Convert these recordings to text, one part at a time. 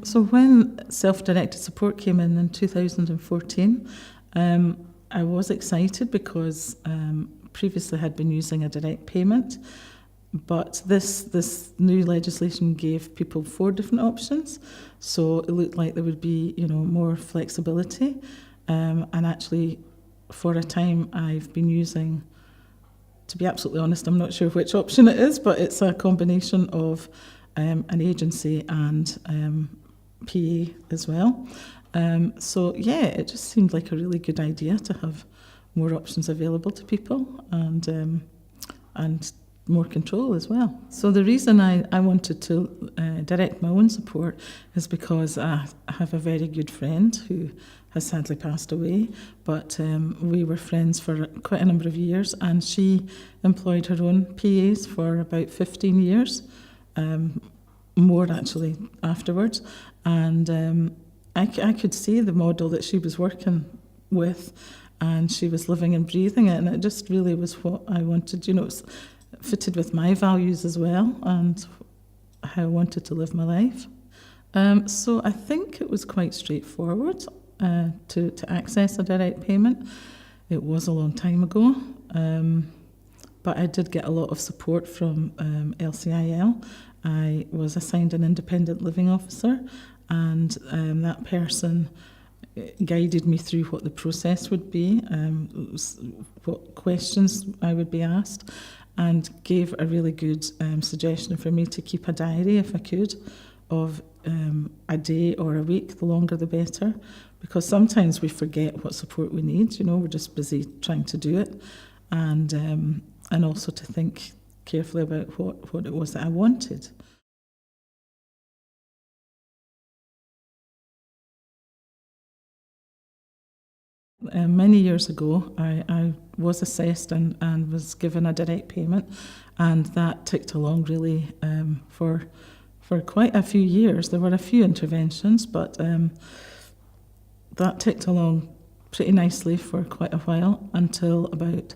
So when self-directed support came in 2014, I was excited because previously I had been using a direct payment, but this new legislation gave people 4 different options, so it looked like there would be, more flexibility. And actually, for a time, I've been using, to be absolutely honest, I'm not sure which option it is, but it's a combination of an agency and PA as well. So yeah, it just seemed like a really good idea to have more options available to people and more control as well. So the reason I wanted to direct my own support is because I have a very good friend who has sadly passed away, but we were friends for quite a number of years, and she employed her own PAs for about 15 years, more actually afterwards, and I could see the model that she was working with, and she was living and breathing it, and it just really was what I wanted. It's fitted with my values as well and how I wanted to live my life. So I think it was quite straightforward to access a direct payment. It was a long time ago, but I did get a lot of support from LCiL. I was assigned an independent living officer, and that person guided me through what the process would be, what questions I would be asked, and gave a really good suggestion for me to keep a diary, if I could, of a day or a week. The longer the better, because sometimes we forget what support we need. We're just busy trying to do it, and also to think carefully about what it was that I wanted. Many years ago, I was assessed and was given a direct payment, and that ticked along really for quite a few years. There were a few interventions, but that ticked along pretty nicely for quite a while until about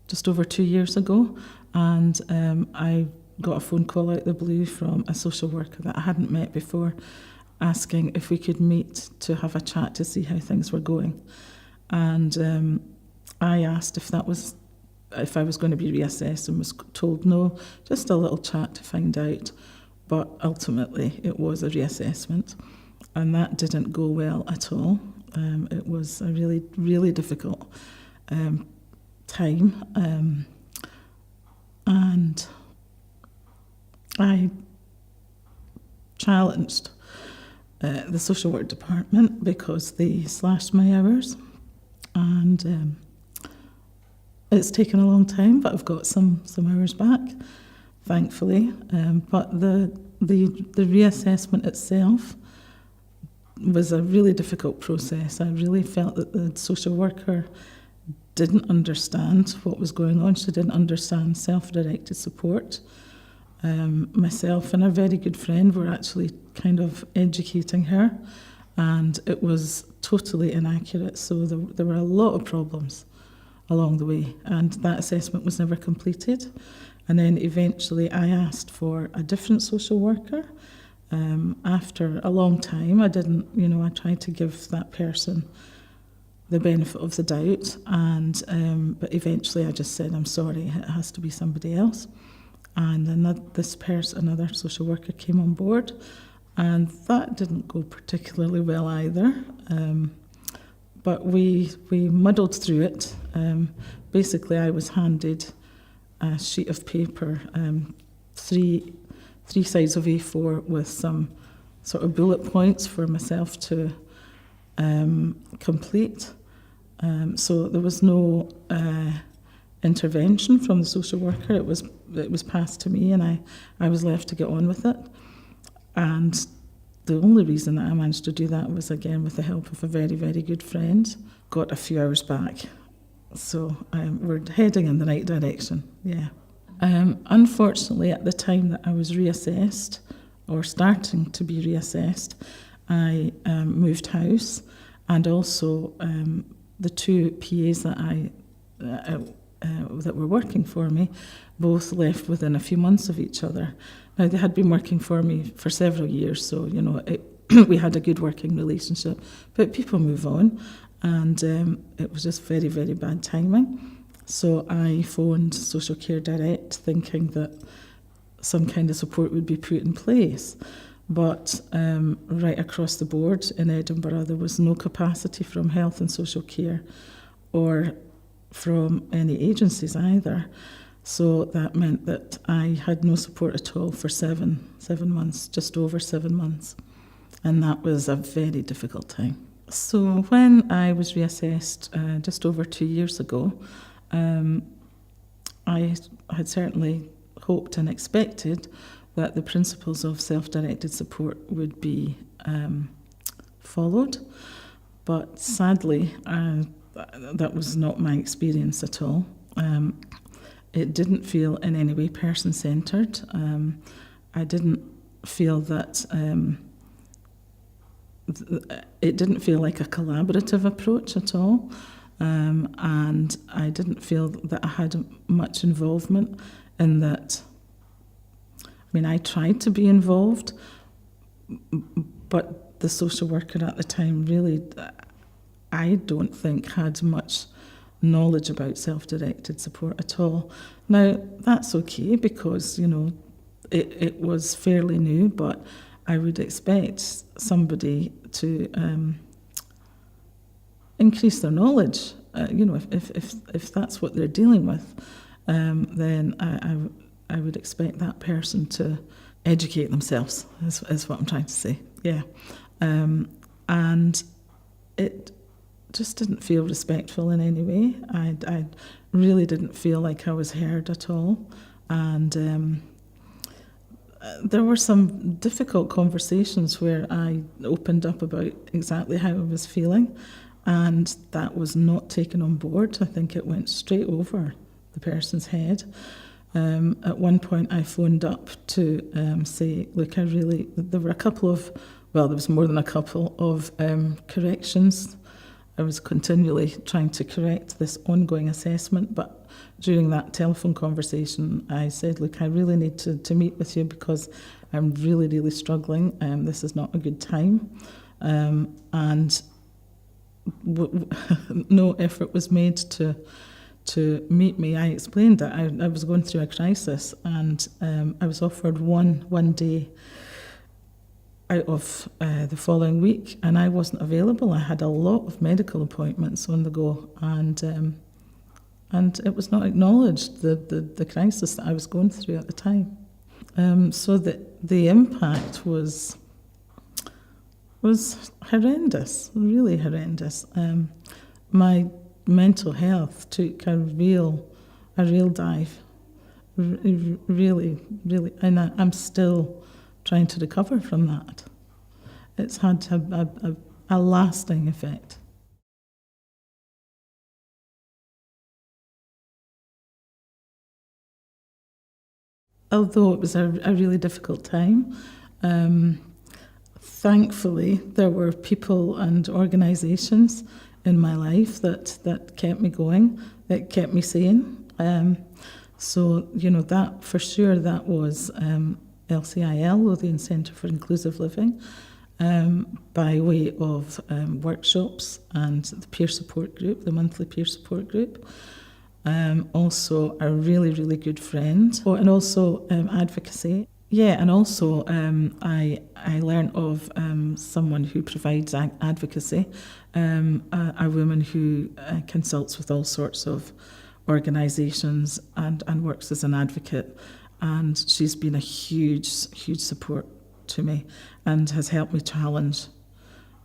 just over 2 years ago, and I got a phone call out of the blue from a social worker that I hadn't met before, asking if we could meet to have a chat to see how things were going. And I asked if I was going to be reassessed, and was told no, just a little chat to find out. But ultimately, it was a reassessment, and that didn't go well at all. It was a really, really difficult time, and I challenged the social work department because they slashed my hours. And it's taken a long time, but I've got some hours back, thankfully. But the reassessment itself was a really difficult process. I really felt that the social worker didn't understand what was going on. She didn't understand self-directed support. Myself and a very good friend were actually kind of educating her, and it was totally inaccurate. So there were a lot of problems along the way, and that assessment was never completed. And then eventually I asked for a different social worker. After a long time, I tried to give that person the benefit of the doubt, and but eventually I just said, I'm sorry, it has to be somebody else. And then another social worker came on board, and that didn't go particularly well either. But we muddled through it. Basically, I was handed a sheet of paper, three sides of A4 with some sort of bullet points for myself to complete. So there was no intervention from the social worker. It was passed to me, and I was left to get on with it. And the only reason that I managed to do that was, again, with the help of a very, very good friend. Got a few hours back. So we're heading in the right direction, yeah. Unfortunately, at the time that I was reassessed, or starting to be reassessed, I moved house, and also the 2 PAs that I that were working for me both left within a few months of each other. Now, they had been working for me for several years, so, we had a good working relationship, but people move on, and it was just very, very bad timing. So I phoned Social Care Direct thinking that some kind of support would be put in place. But right across the board in Edinburgh, there was no capacity from health and social care or from any agencies either. So that meant that I had no support at all for seven months, just over 7 months. And that was a very difficult time. So when I was reassessed just over 2 years ago, I had certainly hoped and expected that the principles of self-directed support would be followed. But sadly, that was not my experience at all. It didn't feel in any way person-centred. I didn't feel that it didn't feel like a collaborative approach at all. And I didn't feel that I had much involvement in that. I tried to be involved, but the social worker at the time really, I don't think, had much knowledge about self-directed support at all. Now, that's okay because, it was fairly new, but I would expect somebody to increase their knowledge. If that's what they're dealing with, then I would expect that person to educate themselves, is what I'm trying to say. Yeah. And it just didn't feel respectful in any way. I really didn't feel like I was heard at all. And there were some difficult conversations where I opened up about exactly how I was feeling, and that was not taken on board. I think it went straight over the person's head. At one point I phoned up to say, look, there were a couple of, there was more than a couple of corrections. I was continually trying to correct this ongoing assessment, but during that telephone conversation I said, look, I really need to meet with you because I'm really, really struggling. This is not a good time. And no effort was made to meet me. I explained that I was going through a crisis, and I was offered one day out of the following week, and I wasn't available. I had a lot of medical appointments on the go, and it was not acknowledged, the crisis that I was going through at the time. So the impact was horrendous, really horrendous. My mental health took a real dive, really, and I'm still trying to recover from that. It's had a lasting effect. Although it was a really difficult time, thankfully there were people and organisations in my life that kept me going, that kept me sane. So, that for sure, that was LCiL, Lothian Centre for Inclusive Living, by way of workshops and the peer support group, the monthly peer support group. Also a really, really good friend. Oh, and also advocacy. Yeah, and also I learned of someone who provides advocacy, a woman who consults with all sorts of organisations and works as an advocate. And she's been a huge, huge support to me and has helped me challenge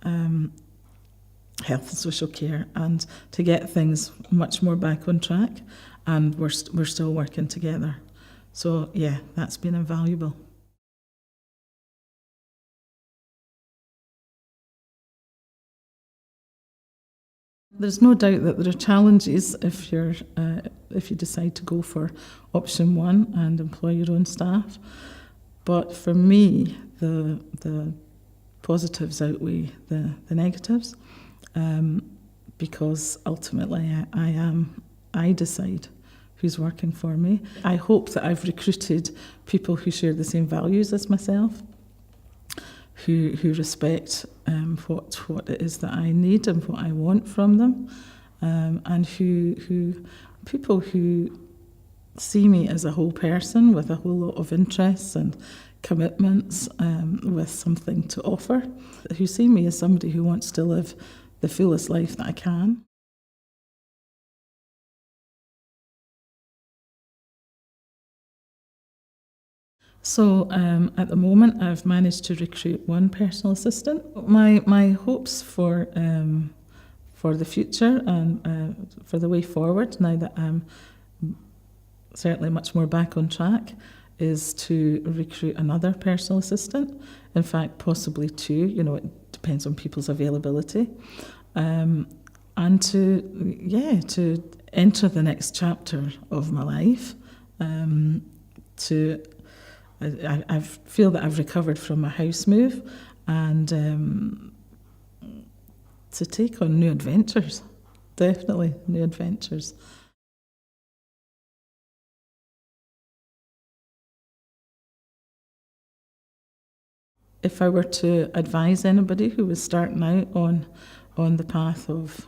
health and social care and to get things much more back on track. And we're still working together. So, yeah, that's been invaluable. There's no doubt that there are challenges if you decide to go for option one and employ your own staff. But for me, the positives outweigh the negatives, because ultimately I decide who's working for me. I hope that I've recruited people who share the same values as myself, who respect what it is that I need and what I want from them, and who people who see me as a whole person with a whole lot of interests and commitments, with something to offer, who see me as somebody who wants to live the fullest life that I can. So at the moment, I've managed to recruit one personal assistant. My hopes for the future and for the way forward, now that I'm certainly much more back on track, is to recruit another personal assistant. In fact, possibly two. It depends on people's availability, and to enter the next chapter of my life. I feel that I've recovered from a house move, and to take on new adventures, definitely new adventures. If I were to advise anybody who was starting out on the path of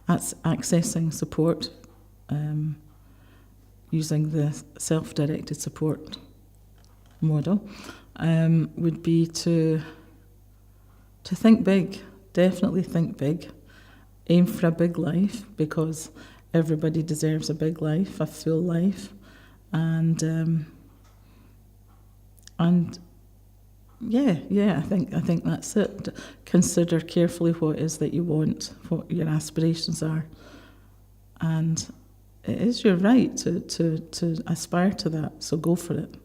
accessing support, using the self-directed support model, would be to think big. Definitely think big. Aim for a big life, because everybody deserves a big life, a full life, and I think that's it. Consider carefully what it is that you want, what your aspirations are, and it is your right to aspire to that. So go for it.